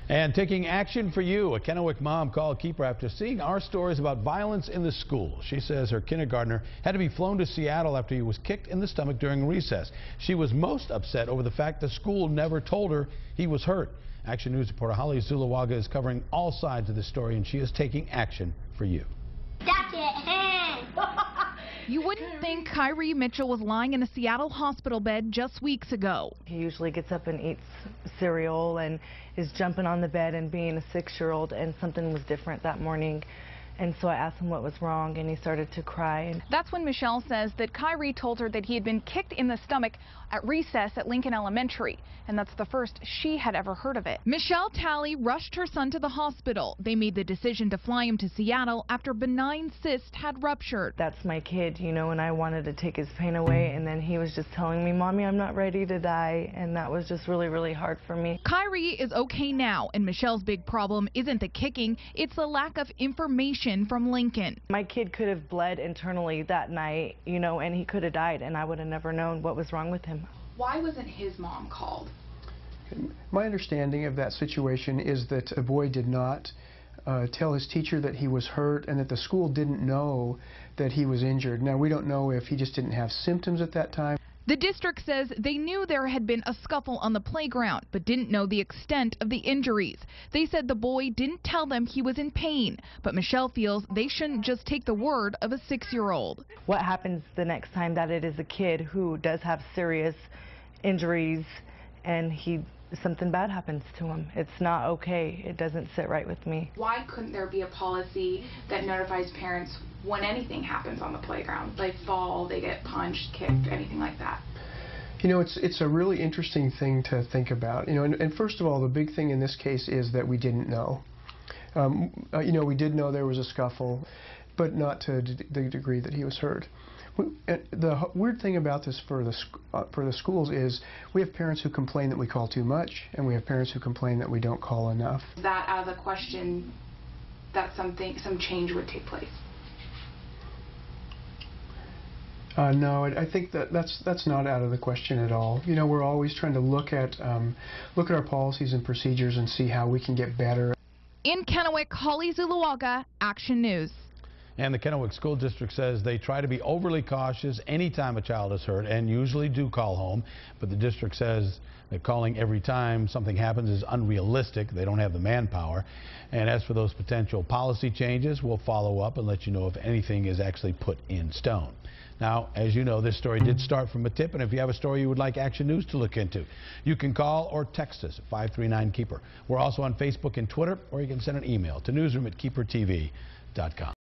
And taking action for you. A Kennewick mom called KEPR after seeing our stories about violence in the school. She says her kindergartner had to be flown to Seattle after he was kicked in the stomach during recess. She was most upset over the fact the school never told her he was hurt. Action News reporter Holly Zuluaga is covering all sides of this story, and she is taking action for you. That's it. You wouldn't think Kyrie Mitchell was lying in a Seattle hospital bed just weeks ago. He usually gets up and eats cereal and is jumping on the bed and being a 6-year-old, and something was different that morning. And so I asked him what was wrong, and he started to cry. That's when Michelle says that Kyrie told her that he had been kicked in the stomach at recess at Lincoln Elementary, and that's the first she had ever heard of it. Michelle Talley rushed her son to the hospital. They made the decision to fly him to Seattle after benign cyst had ruptured. That's my kid, you know, and I wanted to take his pain away, and then he was just telling me, "Mommy, I'm not ready to die," and that was just really, really hard for me. Kyrie is okay now, and Michelle's big problem isn't the kicking, it's the lack of information from Lincoln. My kid could have bled internally that night, you know, and he could have died, and I would have never known what was wrong with him. Why wasn't his mom called? My understanding of that situation is that the boy did not tell his teacher that he was hurt, and that the school didn't know that he was injured. Now, we don't know if he just didn't have symptoms at that time. The district says they knew there had been a scuffle on the playground, but didn't know the extent of the injuries. They said the boy didn't tell them he was in pain, but Michelle feels they shouldn't just take the word of a 6-year-old. What happens the next time that it is a kid who does have serious injuries and something bad happens to him? It's not okay. It doesn't sit right with me. Why couldn't there be a policy that notifies parents when anything happens on the playground? They fall, they get punched, kicked, anything like that? You know, it's a really interesting thing to think about. You know, and first of all, the big thing in this case is that we didn't know. You know, we did know there was a scuffle, but not to the degree that he was hurt. The weird thing about this for the schools is we have parents who complain that we call too much, and we have parents who complain that we don't call enough. Is that out of the question that some change would take place? No, I think that's not out of the question at all. You know, we're always trying to look at our policies and procedures and see how we can get better. In Kennewick, Holly Zuluaga, Action News. And the Kennewick School District says they try to be overly cautious anytime a child is hurt and usually do call home. But the district says that calling every time something happens is unrealistic. They don't have the manpower. And as for those potential policy changes, we'll follow up and let you know if anything is actually put in stone. Now, as you know, this story did start from a tip, and if you have a story you would like Action News to look into, you can call or text us at 539-KEPR. We're also on Facebook and Twitter, or you can send an email to newsroom@KEPR-TV.com.